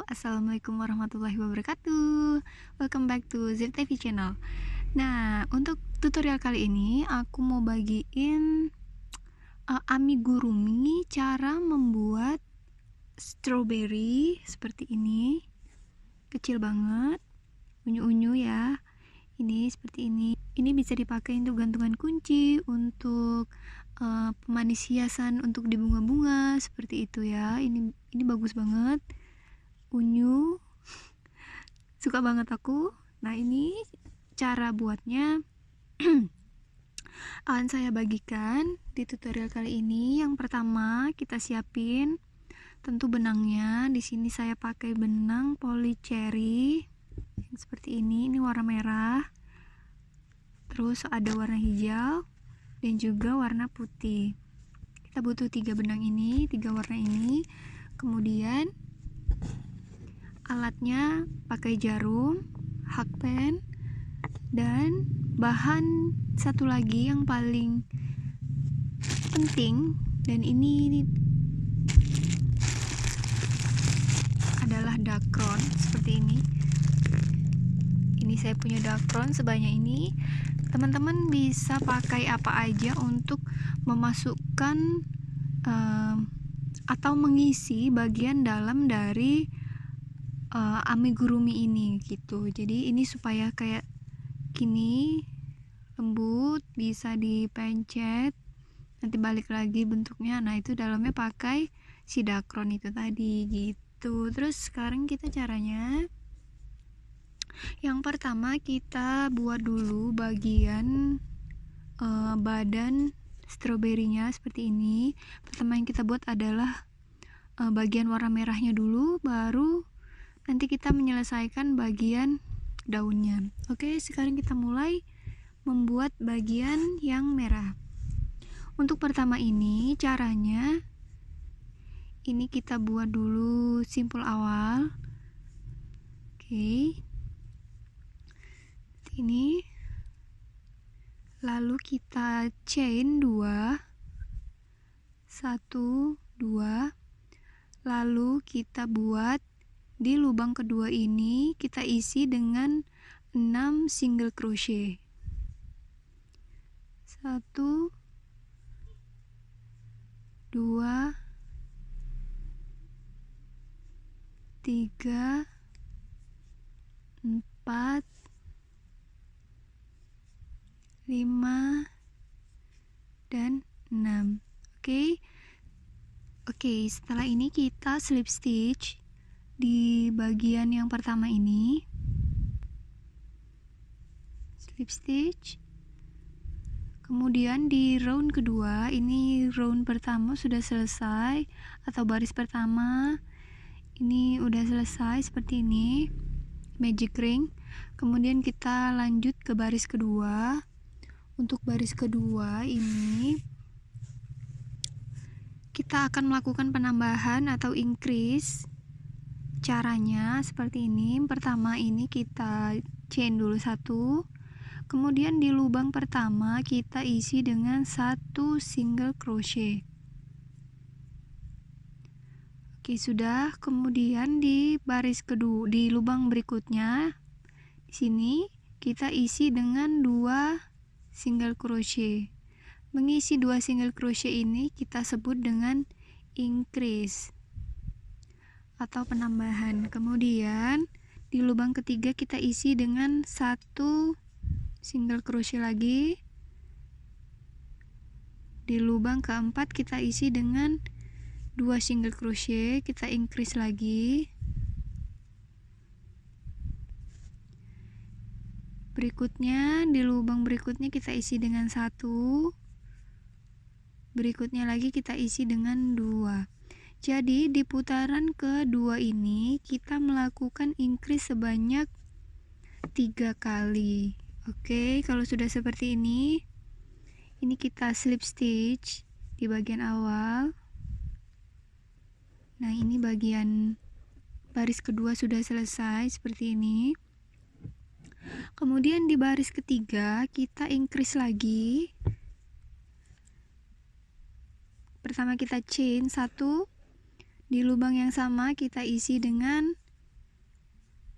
Assalamualaikum warahmatullahi wabarakatuh. Welcome back to ZTV channel. Nah, untuk tutorial kali ini aku mau bagiin amigurumi cara membuat strawberry seperti ini. Kecil banget, unyu-unyu ya. Ini seperti ini. Ini bisa dipakai untuk gantungan kunci, untuk pemanis hiasan, untuk di bunga-bunga seperti itu ya. Ini bagus banget. Unyu, suka banget aku. Nah, ini cara buatnya akan saya bagikan di tutorial kali ini. Yang pertama, kita siapin tentu benangnya. Di sini saya pakai benang polycherry yang seperti ini warna merah. Terus ada warna hijau dan juga warna putih. Kita butuh 3 benang ini, 3 warna ini. Kemudian alatnya pakai jarum, hakpen, dan bahan satu lagi yang paling penting, dan ini adalah dakron seperti ini. Ini saya punya dakron sebanyak ini. Teman-teman bisa pakai apa aja untuk memasukkan atau mengisi bagian dalam dari amigurumi ini gitu. Jadi ini supaya kayak gini, lembut, bisa dipencet, nanti balik lagi bentuknya. Nah, itu dalamnya pakai si dakron itu tadi gitu. Terus sekarang kita caranya, yang pertama kita buat dulu bagian badan stroberinya seperti ini. Pertama yang kita buat adalah bagian warna merahnya dulu, baru nanti kita menyelesaikan bagian daunnya. Oke, sekarang kita mulai membuat bagian yang merah. Untuk pertama ini caranya, ini kita buat dulu simpul awal. Oke, ini lalu kita chain 2, 1, 2, lalu kita buat di lubang kedua ini, kita isi dengan 6 single crochet. 1, 2, 3, 4, 5, dan 6. Oke, setelah ini kita slip stitch di bagian yang pertama ini. Slip stitch. Kemudian di round kedua, ini round pertama sudah selesai, atau baris pertama ini udah selesai seperti ini, magic ring. Kemudian kita lanjut ke baris kedua. Untuk baris kedua ini kita akan melakukan penambahan atau increase. Caranya seperti ini. Pertama ini kita chain dulu 1, kemudian di lubang pertama kita isi dengan 1 single crochet. Oke, sudah. Kemudian di baris kedua, di lubang berikutnya, di sini kita isi dengan 2 single crochet. Mengisi 2 single crochet ini kita sebut dengan increase atau penambahan. Kemudian di lubang ketiga kita isi dengan 1 single crochet lagi. Di lubang keempat kita isi dengan 2 single crochet, kita increase lagi. Berikutnya di lubang berikutnya kita isi dengan 1. Berikutnya lagi kita isi dengan 2. Jadi di putaran kedua ini kita melakukan increase sebanyak 3 kali. Oke, kalau sudah seperti ini kita slip stitch di bagian awal. Nah, ini bagian baris kedua sudah selesai seperti ini. Kemudian di baris ketiga kita increase lagi. Pertama kita chain 1, di lubang yang sama kita isi dengan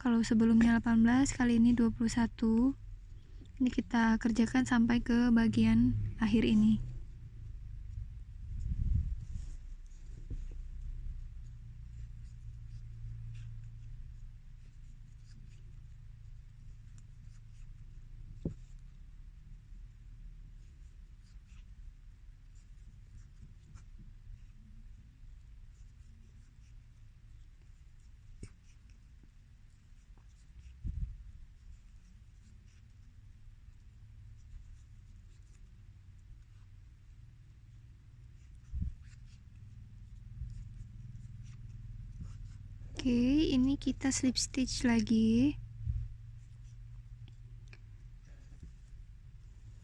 Kalau sebelumnya 18, kali ini 21. Ini kita kerjakan sampai ke bagian akhir ini. Oke, ini kita slip stitch lagi.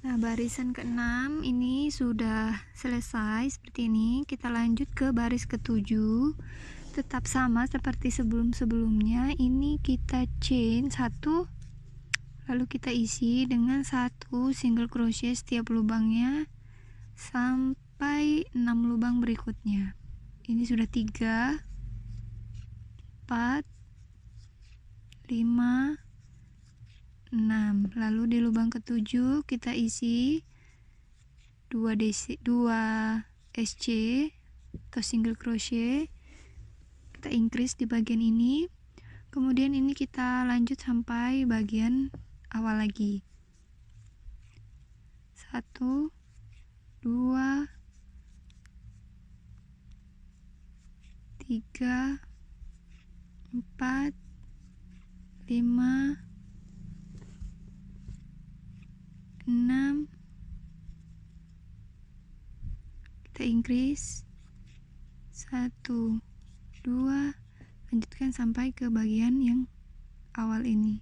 Nah, barisan ke-6 ini sudah selesai seperti ini. Kita lanjut ke baris ke-7. Tetap sama seperti sebelum-sebelumnya. Ini kita chain 1, lalu kita isi dengan 1 single crochet setiap lubangnya sampai 6 lubang berikutnya. Ini sudah 3, 4, 5, 6. Lalu di lubang ke-7 kita isi 2 SC atau single crochet. Kita increase di bagian ini. Kemudian ini kita lanjut sampai bagian awal lagi. 1, 2, 3, 4, 5, 6. Kita increase 1, 2, lanjutkan sampai ke bagian yang awal ini.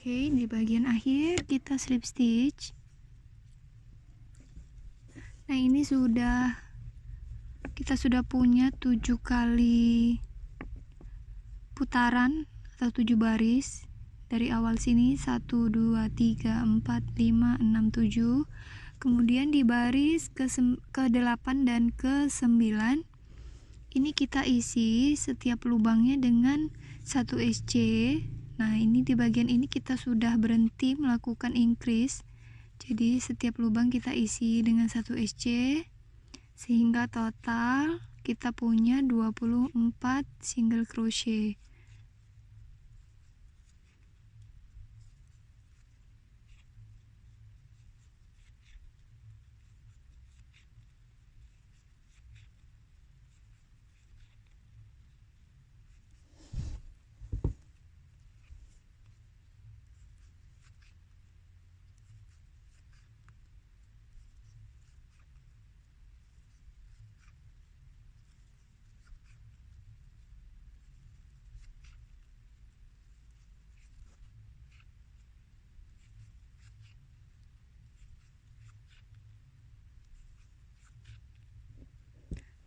Oke, di bagian akhir kita slip stitch. Nah, ini kita sudah punya 7 kali putaran atau 7 baris dari awal sini. 1, 2, 3, 4, 5, 6, 7. Kemudian di baris ke-8 dan ke-9 ini kita isi setiap lubangnya dengan 1 SC. Nah, ini di bagian ini kita sudah berhenti melakukan increase. Jadi setiap lubang kita isi dengan 1 SC sehingga total kita punya 24 single crochet.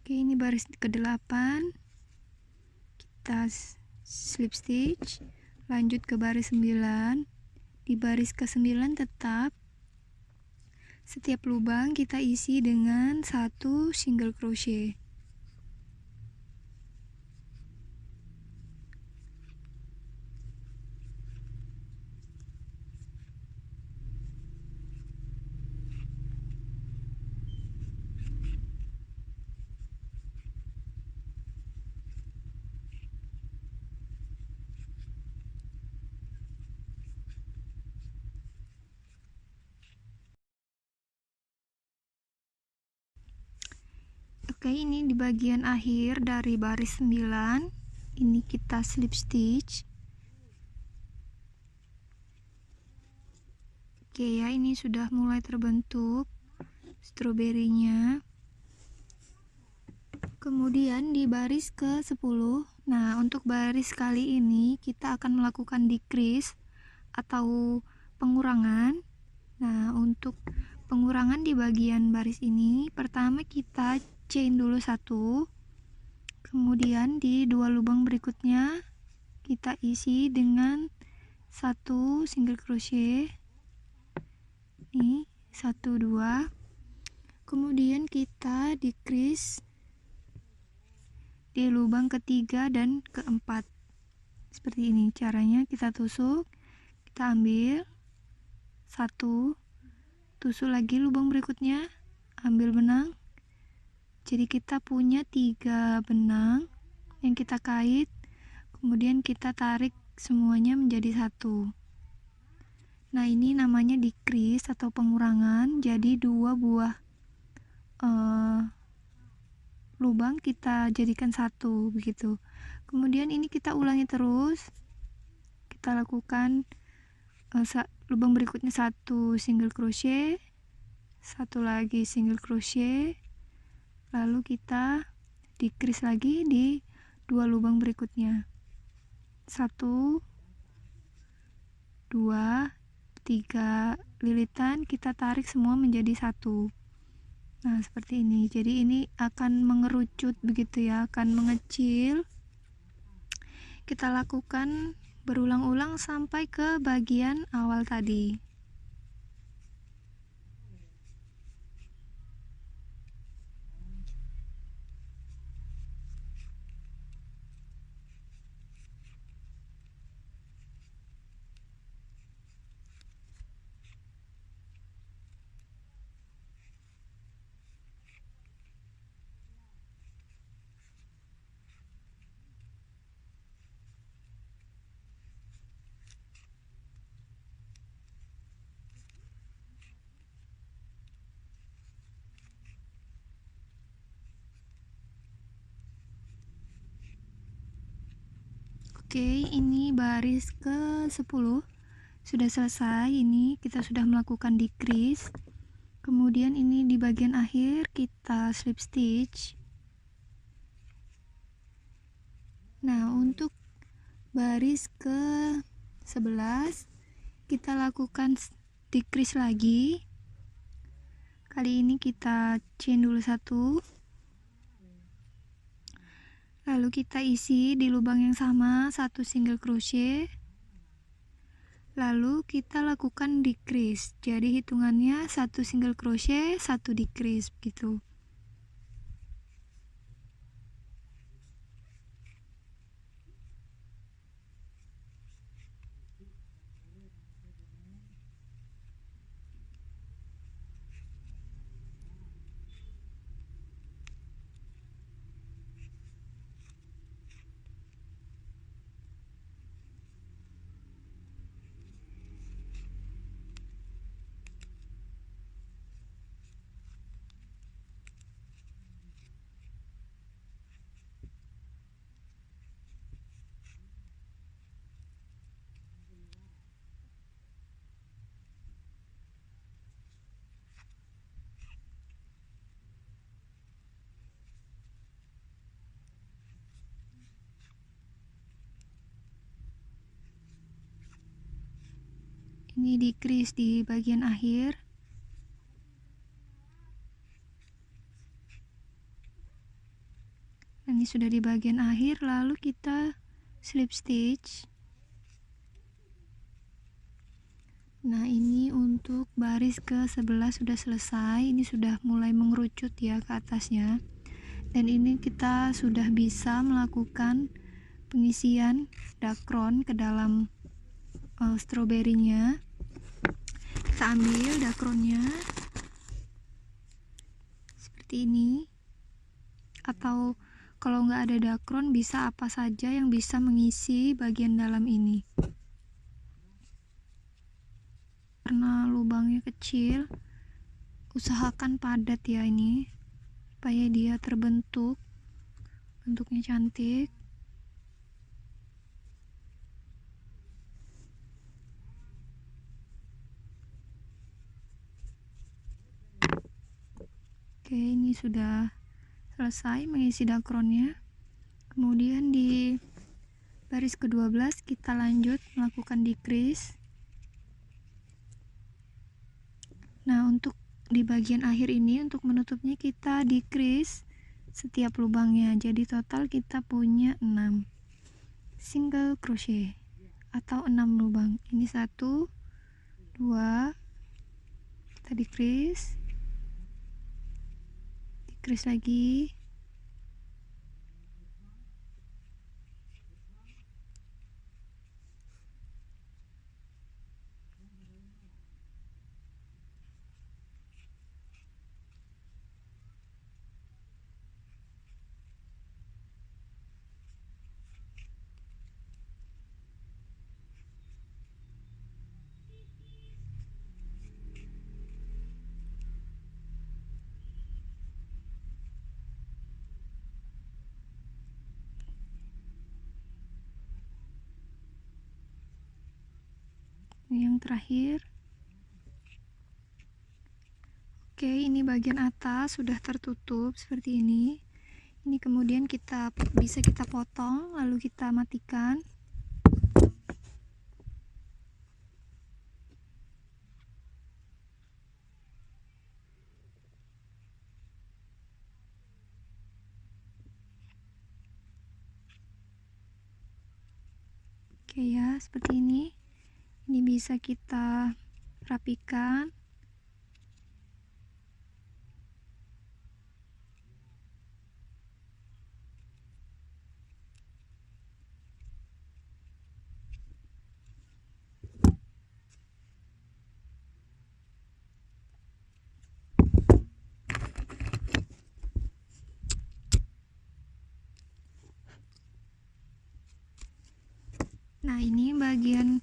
Oke, ini baris ke-8. Kita slip stitch, lanjut ke baris 9. Di baris ke-9 tetap setiap lubang kita isi dengan 1 single crochet. Oke, ini di bagian akhir dari baris 9. Ini kita slip stitch. Oke ya, ini sudah mulai terbentuk stroberinya. Kemudian di baris ke-10. Nah, untuk baris kali ini kita akan melakukan decrease atau pengurangan. Nah, untuk pengurangan di bagian baris ini, pertama kita chain dulu 1, Kemudian di dua lubang berikutnya kita isi dengan 1 single crochet. Nih, 1 2. Kemudian kita decrease di lubang ketiga dan keempat. Seperti ini caranya. Kita tusuk, kita ambil 1, tusuk lagi lubang berikutnya, ambil benang. Jadi kita punya 3 benang yang kita kait, kemudian kita tarik semuanya menjadi 1. Nah, ini namanya decrease atau pengurangan. Jadi 2 buah lubang kita jadikan 1 begitu. Kemudian ini kita ulangi terus. Kita lakukan lubang berikutnya 1 single crochet, 1 lagi single crochet, lalu kita decrease lagi di 2 lubang berikutnya. 1 2 3 lilitan, kita tarik semua menjadi 1. Nah, seperti ini. Jadi ini akan mengerucut begitu ya, akan mengecil. Kita lakukan berulang-ulang sampai ke bagian awal tadi. Oke, ini baris ke 10 sudah selesai. Ini kita sudah melakukan decrease. Kemudian ini di bagian akhir kita slip stitch. Nah, untuk baris ke 11 kita lakukan decrease lagi. Kali ini kita chain dulu 1, lalu kita isi di lubang yang sama 1 single crochet, lalu kita lakukan decrease. Jadi hitungannya 1 single crochet 1 decrease gitu. Ini decrease di bagian akhir. Ini sudah di bagian akhir, lalu kita slip stitch. Nah, ini untuk baris ke 11 sudah selesai. Ini sudah mulai mengerucut ya ke atasnya. Dan ini kita sudah bisa melakukan pengisian dakron ke dalam stroberinya. Kita ambil dakronnya seperti ini, atau kalau nggak ada dakron bisa apa saja yang bisa mengisi bagian dalam ini. Karena lubangnya kecil, usahakan padat ya ini supaya dia terbentuk, bentuknya cantik. Oke, ini sudah selesai mengisi dakronnya. Kemudian di baris ke-12 kita lanjut melakukan decrease. Nah, untuk di bagian akhir ini untuk menutupnya kita decrease setiap lubangnya. Jadi total kita punya 6 single crochet atau 6 lubang. Ini 1 2, kita decrease lagi, yang terakhir. Oke, ini bagian atas sudah tertutup seperti ini. Ini kemudian bisa kita potong, lalu kita matikan. Oke ya, seperti ini. Ini bisa kita rapikan. Nah, ini bagian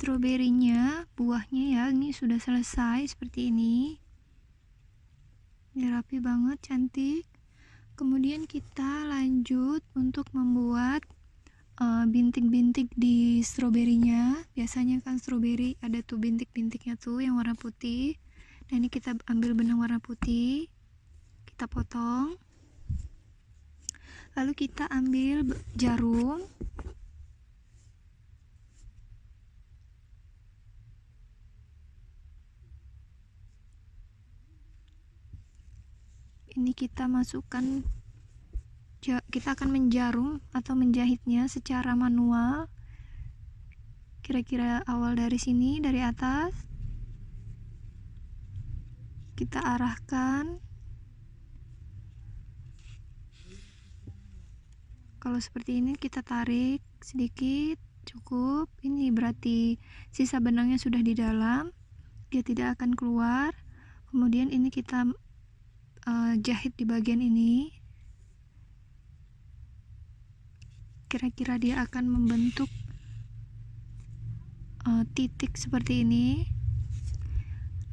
stroberinya, buahnya ya, ini sudah selesai seperti ini. Ini rapi banget, cantik. Kemudian kita lanjut untuk membuat bintik-bintik di stroberinya. Biasanya kan stroberi ada tuh bintik-bintiknya tuh yang warna putih. Nah, ini kita ambil benang warna putih, kita potong. Lalu kita ambil jarum. Ini kita masukkan, kita akan menjarum atau menjahitnya secara manual. Kira-kira awal dari sini, dari atas. Kita arahkan. Kalau seperti ini kita tarik sedikit, cukup. Ini berarti sisa benangnya sudah di dalam, dia tidak akan keluar. Kemudian ini kita jahit di bagian ini. Kira-kira dia akan membentuk titik seperti ini.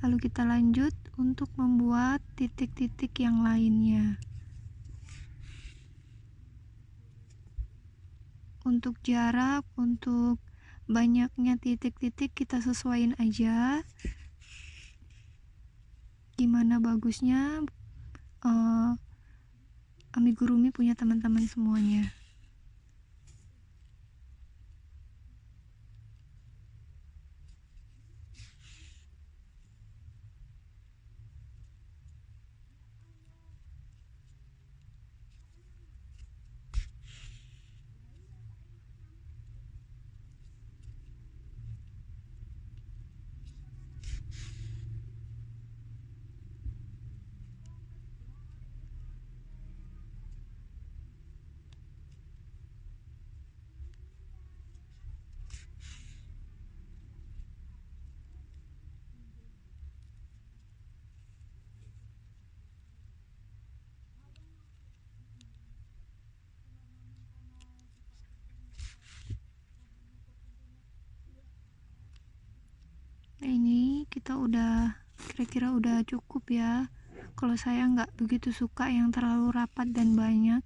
Lalu kita lanjut untuk membuat titik-titik yang lainnya. Untuk jarak, untuk banyaknya titik-titik kita sesuaiin aja. Gimana bagusnya amigurumi punya teman-teman semuanya. Nah, ini kita kira-kira udah cukup ya. Kalau saya nggak begitu suka yang terlalu rapat dan banyak.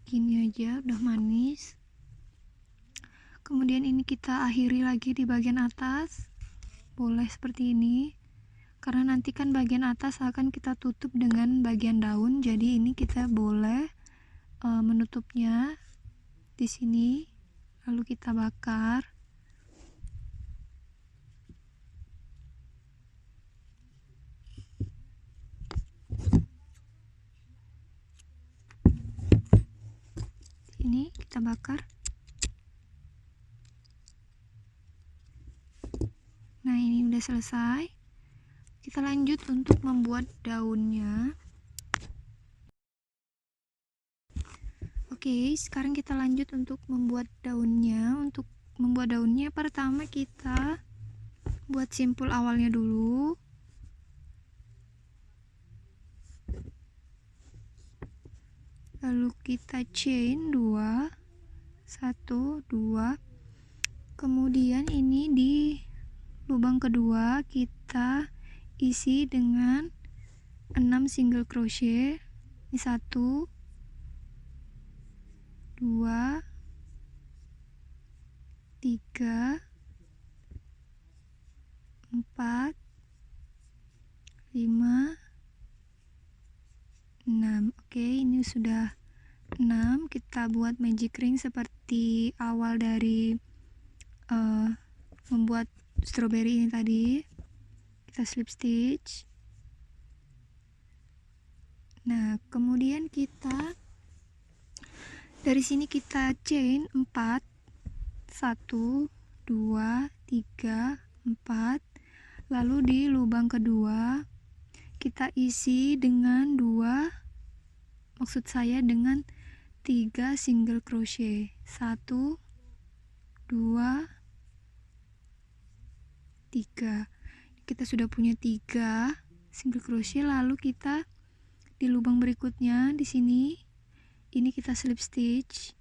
Gini aja udah manis. Kemudian ini kita akhiri lagi di bagian atas. Boleh seperti ini. Karena nanti kan bagian atas akan kita tutup dengan bagian daun. Jadi ini kita boleh menutupnya di sini. Lalu kita bakar. kita bakar. Nah, ini udah selesai. Kita lanjut untuk membuat daunnya. Oke, sekarang kita lanjut untuk membuat daunnya. Untuk membuat daunnya, pertama kita buat simpul awalnya dulu. Lalu kita chain 2, 1, 2. Kemudian ini di lubang kedua kita isi dengan 6 single crochet. Ini 1, 2, 3, 4, 5, 6. Oke, ini sudah 6. Kita buat magic ring seperti awal dari membuat strawberry ini tadi. Kita slip stitch. Nah, kemudian kita dari sini kita chain 4, 1, 2, 3, 4. Lalu di lubang kedua kita isi dengan 2, maksud saya dengan 3 single crochet. 1, 2, 3. Kita sudah punya 3 single crochet. Lalu kita di lubang berikutnya di sini ini kita slip stitch.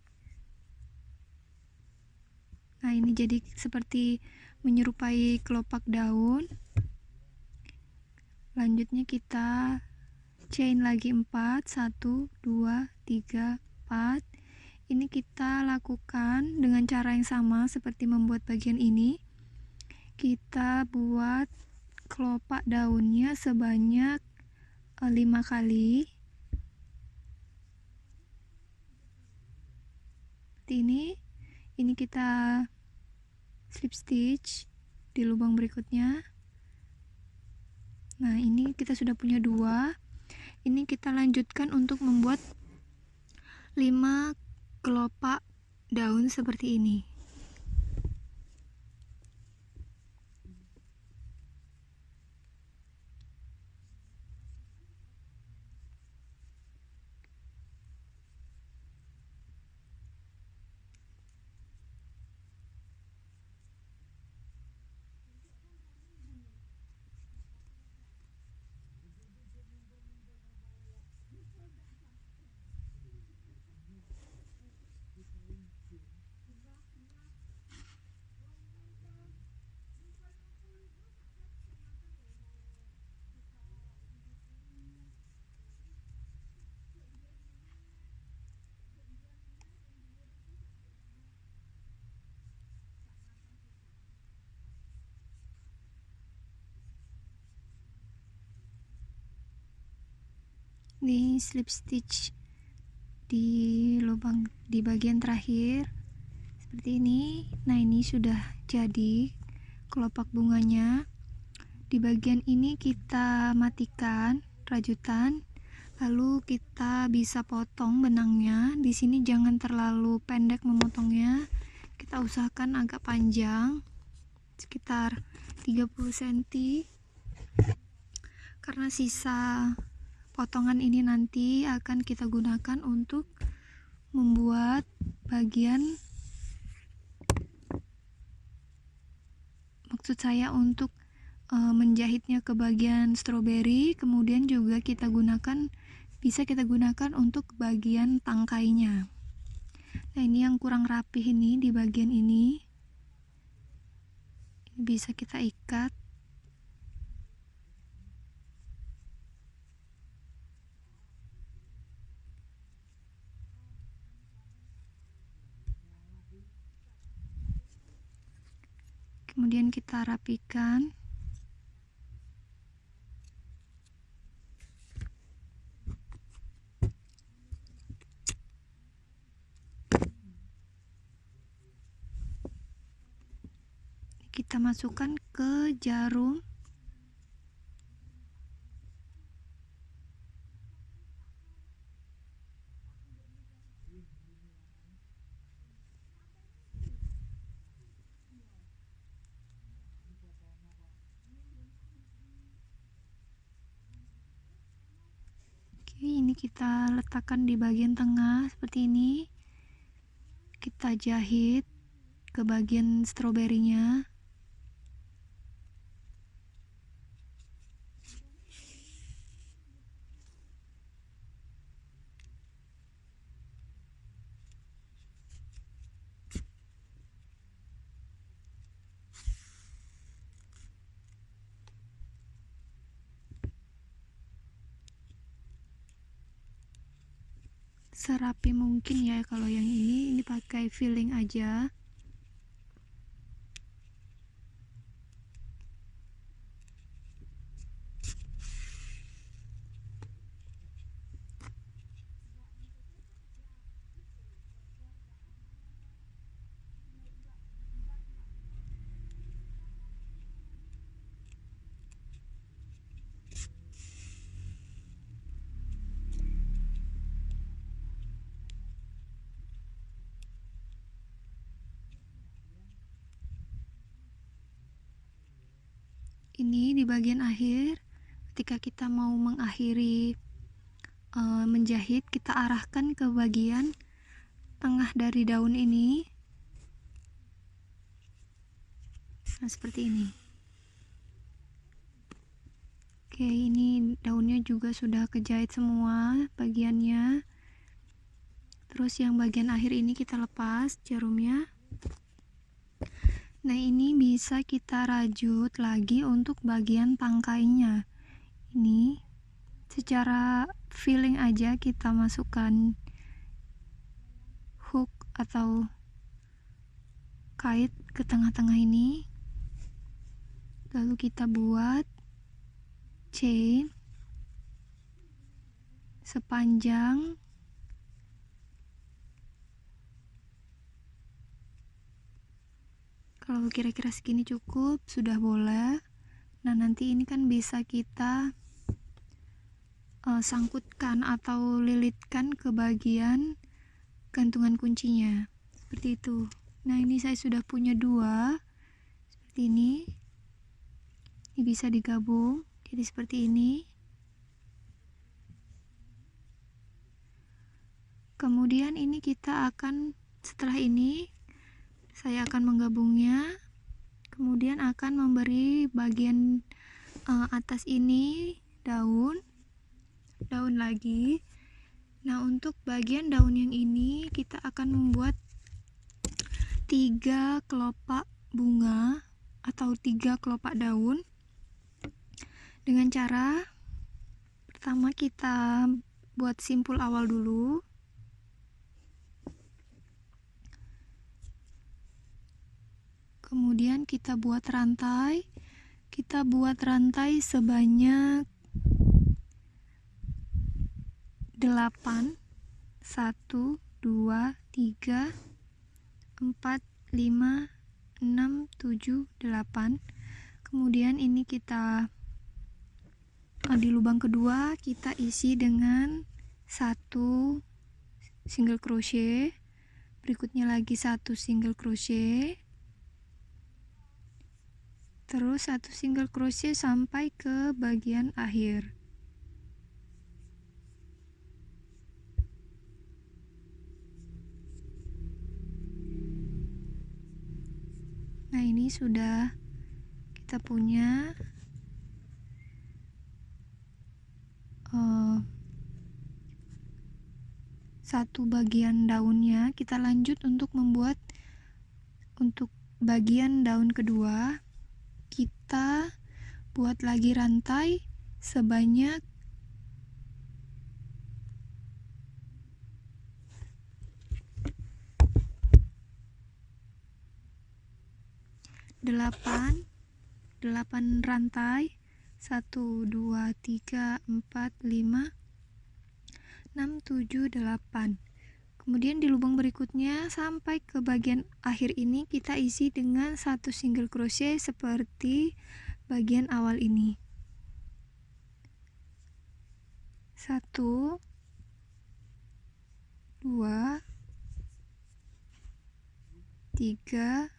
Nah, ini jadi seperti menyerupai kelopak daun. Lanjutnya kita chain lagi 4, 1, 2, 3, 4. Ini kita lakukan dengan cara yang sama seperti membuat bagian ini. Kita buat kelopak daunnya sebanyak 5 kali. Seperti ini. Ini kita slip stitch di lubang berikutnya. Nah, ini kita sudah punya 2. Ini kita lanjutkan untuk membuat 5 kelopak daun seperti ini. Ini slip stitch di lubang di bagian terakhir seperti ini. Nah, ini sudah jadi kelopak bunganya. Di bagian ini kita matikan rajutan, lalu kita bisa potong benangnya. Di sini jangan terlalu pendek memotongnya, kita usahakan agak panjang, sekitar 30 cm, karena sisa potongan ini nanti akan kita gunakan untuk membuat bagian, maksud saya untuk menjahitnya ke bagian strawberry. Kemudian juga bisa kita gunakan untuk bagian tangkainya. Nah, ini yang kurang rapih ini di bagian ini bisa kita ikat. Kemudian kita rapikan. Kita masukkan ke jarum. kita letakkan di bagian tengah seperti ini. Kita jahit ke bagian stroberinya. Serapi mungkin ya, kalau yang ini pakai filling aja. Ini di bagian akhir, ketika kita mau mengakhiri menjahit, kita arahkan ke bagian tengah dari daun ini. Nah, seperti ini. Oke, ini daunnya juga sudah kejahit semua bagiannya. Terus yang bagian akhir ini kita lepas jarumnya. Nah, ini bisa kita rajut lagi untuk bagian tangkainya. Ini secara feeling aja kita masukkan hook atau kait ke tengah-tengah ini. Lalu kita buat chain sepanjang kalau kira-kira segini cukup, sudah boleh. Nah, nanti ini kan bisa kita sangkutkan atau lilitkan ke bagian gantungan kuncinya, seperti itu. Nah, ini saya sudah punya dua seperti ini. Ini bisa digabung jadi seperti ini. Kemudian ini kita akan, setelah ini saya akan menggabungnya, kemudian akan memberi bagian atas ini daun lagi. Nah, untuk bagian daun yang ini kita akan membuat 3 kelopak bunga atau 3 kelopak daun dengan cara pertama kita buat simpul awal dulu. Kemudian kita buat rantai sebanyak 8, 1, 2, 3, 4, 5, 6, 7, 8. Kemudian ini kita di lubang kedua kita isi dengan 1 single crochet, berikutnya lagi 1 single crochet, terus 1 single crochet sampai ke bagian akhir. Nah, ini sudah kita punya satu bagian daunnya. Kita lanjut untuk membuat untuk bagian daun kedua. Kita buat lagi rantai sebanyak 8 rantai. 1, 2, 3, 4, 5, 6, 7, 8. Kemudian di lubang berikutnya sampai ke bagian akhir ini kita isi dengan 1 single crochet seperti bagian awal ini. 1, 2, 3,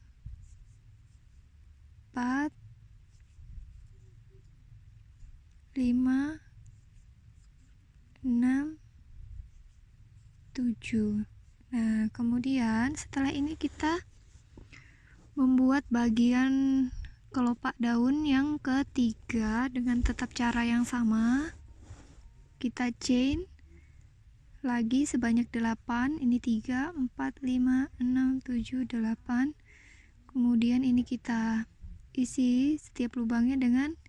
4, 5, 6, Nah, kemudian setelah ini kita membuat bagian kelopak daun yang ketiga dengan tetap cara yang sama. Kita chain lagi sebanyak 8. Ini 3, 4, 5, 6, 7, 8. Kemudian ini kita isi setiap lubangnya dengan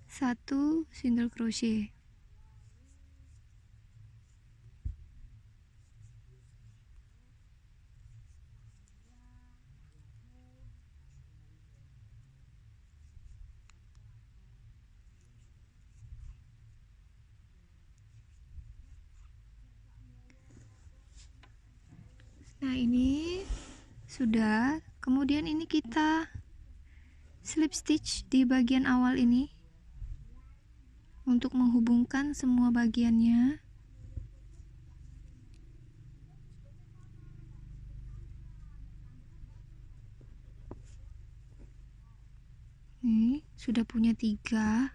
1 single crochet. Nah, ini sudah. Kemudian ini kita slip stitch di bagian awal ini untuk menghubungkan semua bagiannya. Nih, sudah punya 3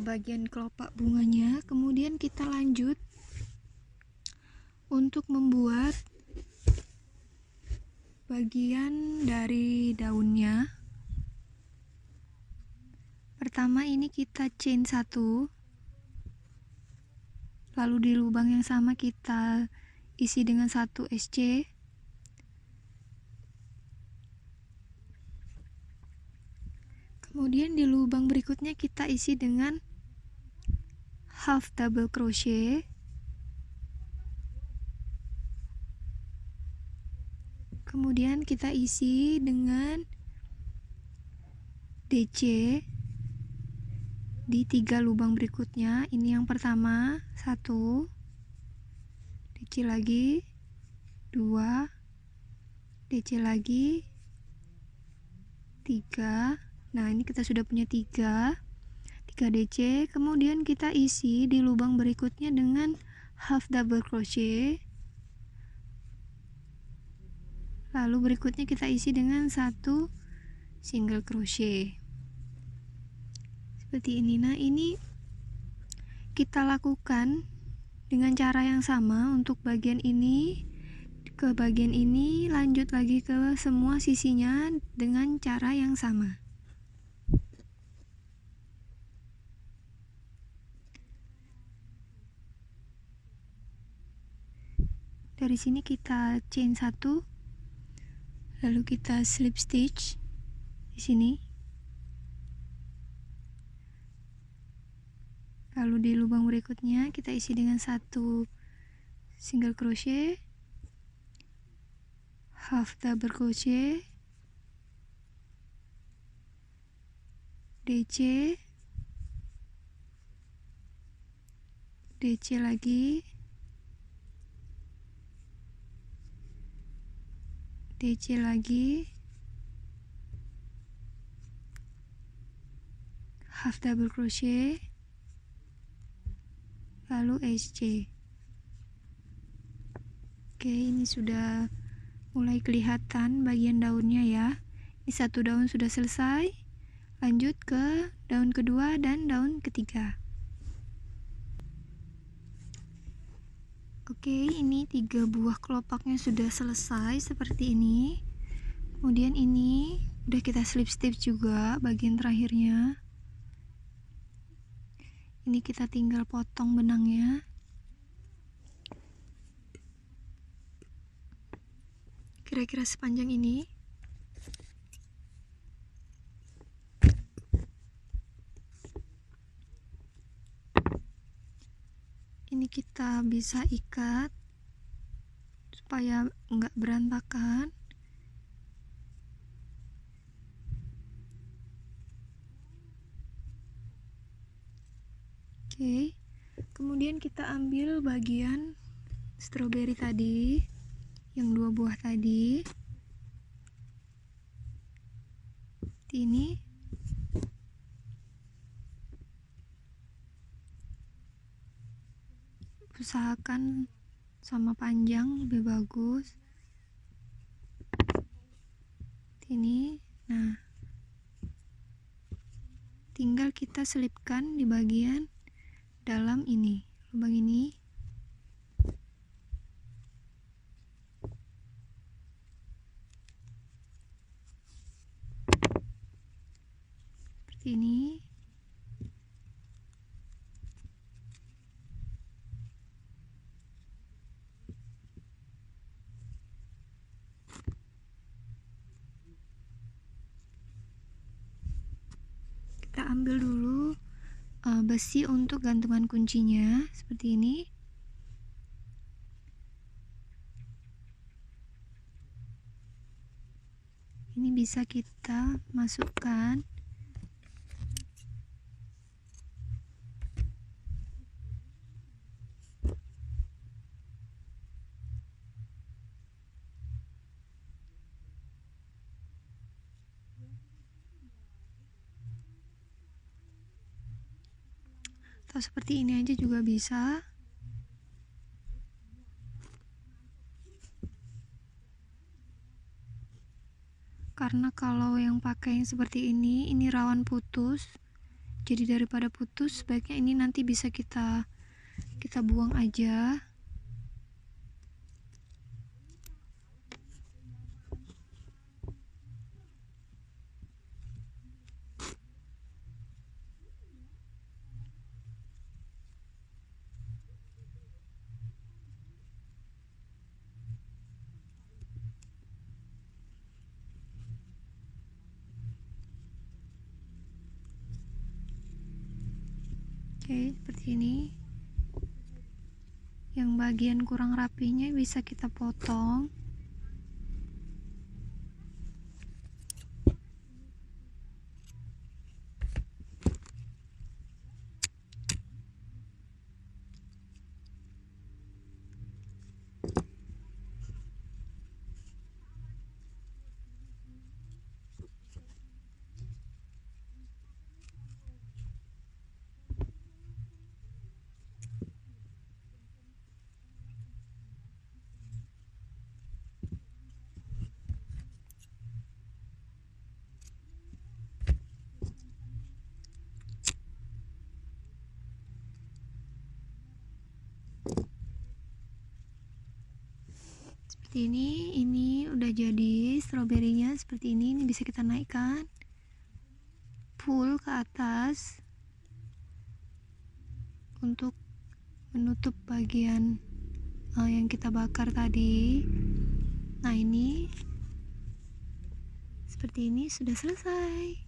bagian kelopak bunganya. Kemudian kita lanjut untuk membuat bagian dari daunnya. Pertama ini kita chain 1, lalu di lubang yang sama kita isi dengan 1 SC. Kemudian di lubang berikutnya kita isi dengan half double crochet. Kemudian kita isi dengan DC di 3 lubang berikutnya. Ini yang pertama, 1, DC lagi, 2, DC lagi, 3. Nah, ini kita sudah punya 3 DC. Kemudian kita isi di lubang berikutnya dengan half double crochet. Lalu berikutnya kita isi dengan 1 single crochet. Seperti ini. Nah, ini kita lakukan dengan cara yang sama untuk bagian ini ke bagian ini, lanjut lagi ke semua sisinya dengan cara yang sama. Dari sini kita chain 1, lalu kita slip stitch di sini. Lalu di lubang berikutnya kita isi dengan 1 single crochet, half double crochet, DC, DC lagi, DC lagi, half double crochet, lalu SC. Oke, ini sudah mulai kelihatan bagian daunnya ya. Ini 1 daun sudah selesai. Lanjut ke daun kedua dan daun ketiga. Oke, ini 3 buah kelopaknya sudah selesai seperti ini. Kemudian ini udah kita slip stitch juga bagian terakhirnya. Ini kita tinggal potong benangnya. Kira-kira sepanjang ini. Ini kita bisa ikat supaya enggak berantakan. Oke, kemudian kita ambil bagian stroberi tadi, yang 2 buah tadi. Ini usahakan sama panjang lebih bagus. Ini, nah, tinggal kita selipkan di bagian dalam ini, lubang ini. besi untuk gantungan kuncinya seperti ini. Ini bisa kita masukkan atau seperti ini aja juga bisa. Karena kalau yang pakai yang seperti ini rawan putus. Jadi daripada putus, sebaiknya ini nanti bisa kita buang aja. Oke, seperti ini. Yang bagian kurang rapihnya bisa kita potong. Seperti ini udah jadi stroberinya seperti ini bisa kita naikkan full ke atas untuk menutup bagian yang kita bakar tadi. Nah, ini seperti ini sudah selesai.